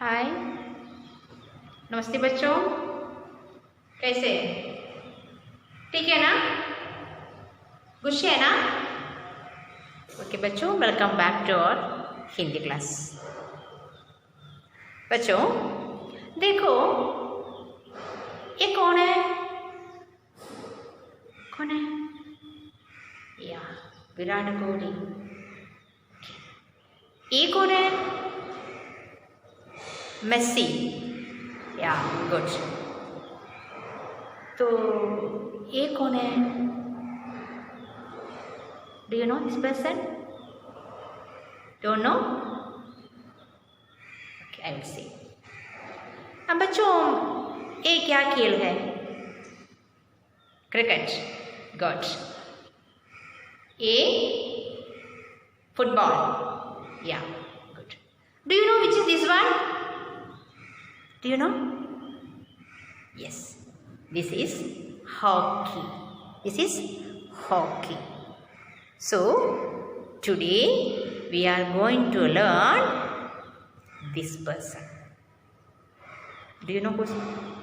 हाय, नमस्ते बच्चों। कैसे हैं? ठीक है ना? खुश है ना? ओके बच्चों, welcome back to our Hindi class. बच्चों देखो, ये कौन है? कौन है? या विराट कोहली। ये कौन है? मेसी। या गुड। तो ये कौन है? Do you know this person? Don't know? Okay, I will see. अब बच्चों, ये क्या खेल है? क्रिकेट। गुड। ये फुटबॉल। या good. Do you know which is this one? Do you know? Yes, this is hockey. This is hockey. So, today we are going to learn this person. Do you know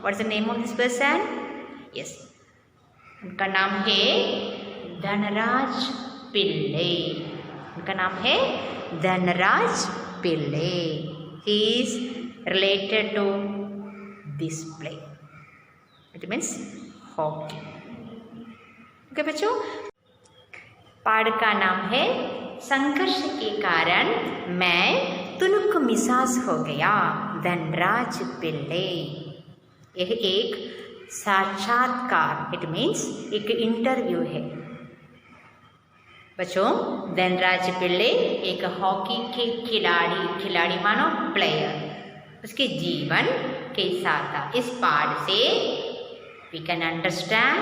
what's the name of this person? Yes. उनका नाम है धनराज पिल्ले। उनका नाम है Dhanraj Pillay. He is related to this play. It means hockey. Okay बच्चों, पाठ का नाम है संघर्ष के कारण मैं तुनक मिजाज हो गया, धनराज पिल्ले। यह एक साक्षात्कार, इट मीन्स एक इंटरव्यू है। बच्चों, धनराज पिल्ले एक हॉकी के खिलाड़ी मानो प्लेयर, उसके जीवन कैसा था। इस पाठ से we can understand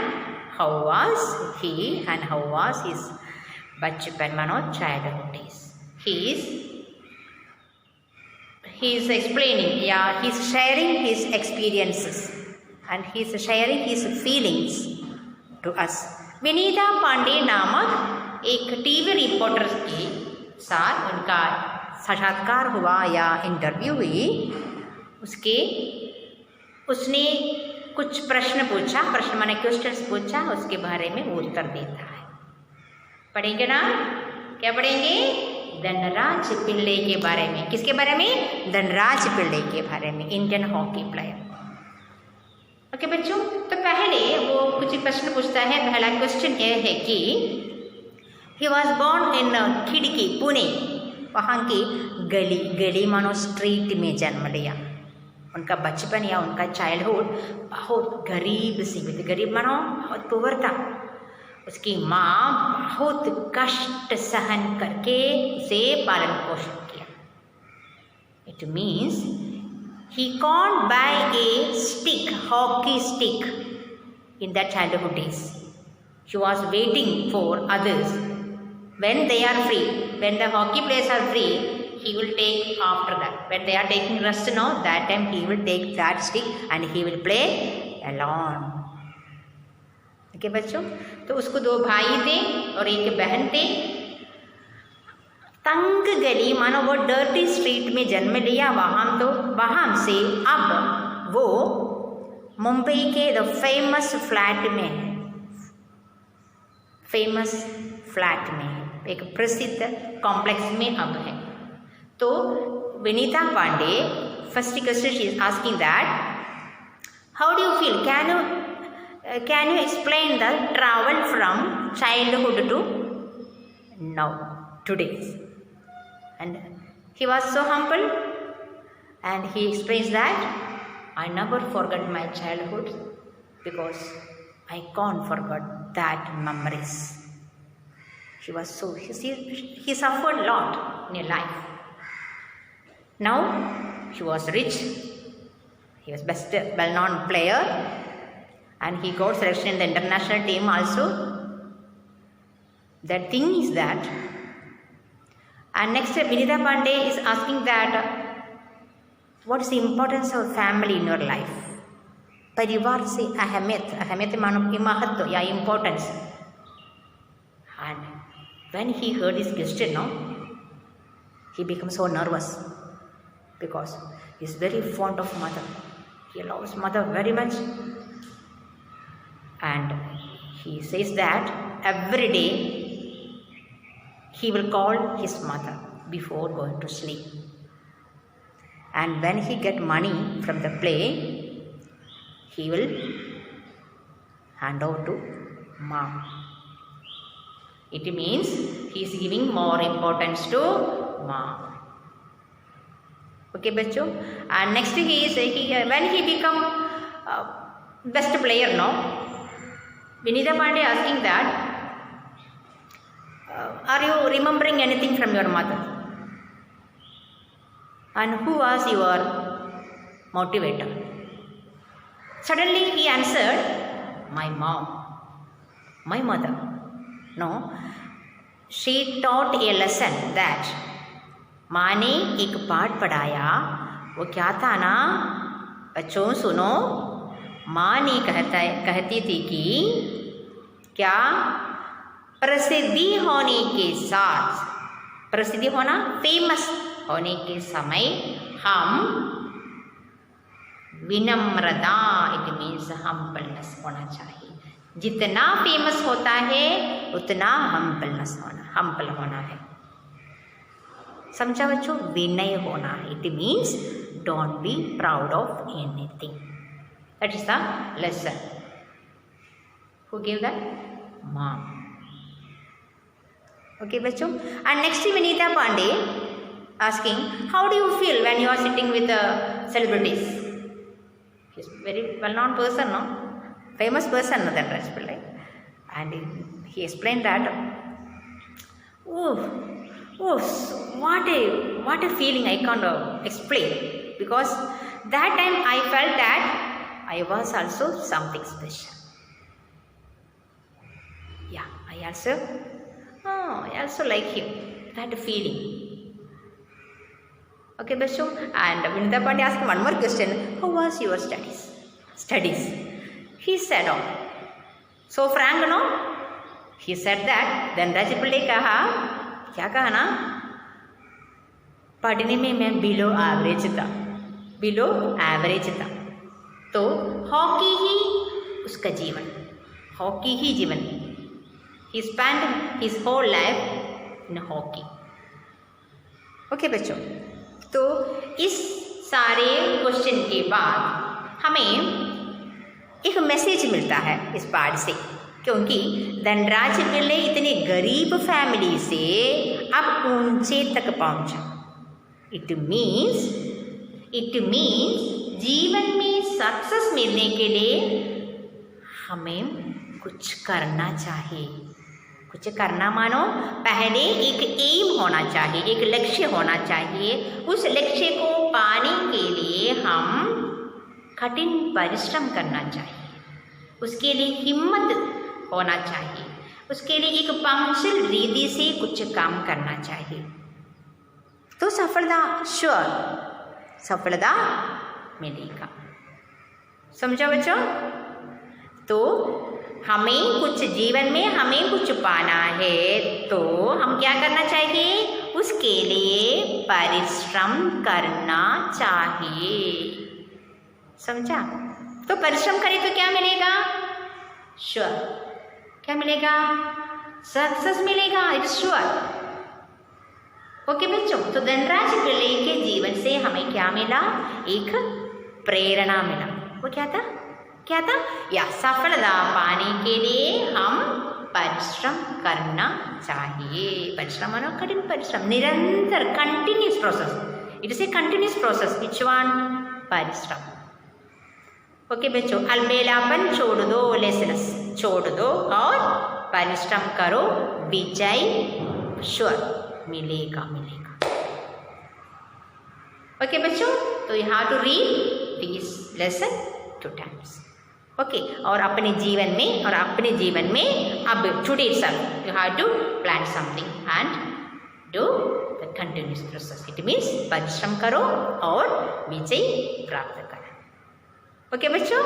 how was he and how was his बचपन मानो childhood days. he is explaining, he is sharing his experiences and he is sharing his feelings to us. Vinita Pandey नामक एक टीवी रिपोर्टर के साथ उनका साक्षात्कार हुआ या इंटरव्यू हुई। उसने कुछ प्रश्न पूछा, प्रश्न माने क्वेश्चंस पूछा, उसके बारे में वो उत्तर देता है। पढ़ेंगे ना? क्या पढ़ेंगे? धनराज पिल्ले के बारे में। किसके बारे में? धनराज पिल्ले के बारे में, इंडियन हॉकी प्लेयर। ओके बच्चों, तो पहले वो कुछ प्रश्न पूछता है। पहला क्वेश्चन ये है कि ही वॉज बोर्न इन खिड़की, पुणे। वहाँ की गली मानो स्ट्रीट में जन्म लिया। उनका बचपन या उनका चाइल्डहुड बहुत गरीब सी, गरीब मानो बहुत पुअर था। उसकी माँ बहुत कष्ट सहन करके उसे पालन पोषण किया। It means he can't buy a stick, hockey stick in their childhood days. He was waiting for others. When they are free, when the hockey players are free, he will take after that. When they are taking rest now, that time he will take that stick and he will play alone. Okay बच्चों, तो उसको दो भाई थे और एक बहन थे। तंग गली मानो वो डर्टी स्ट्रीट में जन्म लिया। वहाँ से अब वो मुंबई के द फेमस फ्लैट में एक प्रसिद्ध कॉम्प्लेक्स में अब है। तो Vinita Pandey, first question she is asking that how do you feel, can you explain the travel from childhood to now today. And he was so humble and he explains that I never forgot my childhood because I can't forget that memories. He suffered a lot in his life. Now he was rich, he was best well-known player and he got selection in the international team also. The thing is that, and next Vinita Pandey is asking that what is the importance of family in your life? परिवार से अहमियत मानो कि महत्व या importance. And when he heard this question, he became so nervous because he is very fond of mother. He loves mother very much. And he says that every day he will call his mother before going to sleep. And when he get money from the play, he will hand over to mom. It means he is giving more importance to mom. Okay, bachcho. And next when he become best player now, Vinitha Pandey asking that, are you remembering anything from your mother? And who was your motivator? Suddenly he answered, my mom, my mother. No, she taught a lesson that माँ ने एक पाठ पढ़ाया. वो क्या था ना बच्चों सुनो, माँ ने कहती थी कि क्या प्रसिद्धि होने के साथ, प्रसिद्धि होना फेमस होने के समय हम विनम्रता, इट मीन्स हम्बलनेस होना चाहिए. जितना फेमस होता है उतना हम्बल होना है. समझा बच्चों? विनय होना है. It means don't be proud of anything. That is the lesson. Who give that? Mom. Okay बच्चों. And next Vinita Pandey asking, how do you feel when you are sitting with celebrities? He is very well known person, no? Famous person, Dhanraj Pillai. And he explained that, what a feeling I can't explain, because that time I felt that I was also something special. Yeah, I also like him, that feeling. Okay, Bachcho. And Vinitha Pandey asked one more question. How was your studies? He said, so frank, no? He said that. Then Dhanraj Pillai कहा, क्या कहा ना? पढ़ने में मैं below average था. तो hockey ही उसका जीवन, हॉकी ही जीवन. He spent his whole life in hockey. Okay, बच्चों. तो इस सारे क्वेश्चन के बाद हमें एक मैसेज मिलता है इस पाठ से, क्योंकि धनराज पिल्ले इतने गरीब फैमिली से अब ऊंचे तक पहुंचा. इट मीन्स जीवन में सक्सेस मिलने के लिए हमें कुछ करना चाहिए. कुछ करना मानो पहले एक एम होना चाहिए, एक लक्ष्य होना चाहिए. उस लक्ष्य को पाने के लिए हम कठिन परिश्रम करना चाहिए. उसके लिए हिम्मत होना चाहिए. उसके लिए एक पंक्चुअल रीति से कुछ काम करना चाहिए. तो सफलता मिलेगा. समझो बच्चों? तो हमें कुछ जीवन में हमें कुछ पाना है तो हम क्या करना चाहिए? उसके लिए परिश्रम करना चाहिए. समझा? तो परिश्रम करें तो क्या मिलेगा? श्योर. क्या मिलेगा? सक्सेस मिलेगा. It's sure. ओके बच्चों. तो धनराज पिल्ले के जीवन से हमें क्या मिला? एक प्रेरणा मिला. वो क्या था? या सफलता पाने के लिए हम परिश्रम करना चाहिए. परिश्रम मानो कठिन परिश्रम, निरंतर, continuous process. It is a continuous process. Which one? परिश्रम. ओके बच्चों. अलबेलापन छोड़ दो, लेसनेस छोड़ दो और परिश्रम करो. विजय श्योर मिलेगा. ओके बच्चों. तो you have to read this lesson 2 times. Okay. और अपने जीवन में अब today itself you have to plan something and do the continuous process. it means परिश्रम करो और विजय प्राप्त करो. ओके बच्चों.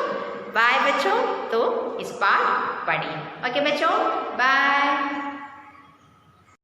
बाय बच्चों. तो इस बार पढ़िए. ओके बच्चों. बाय.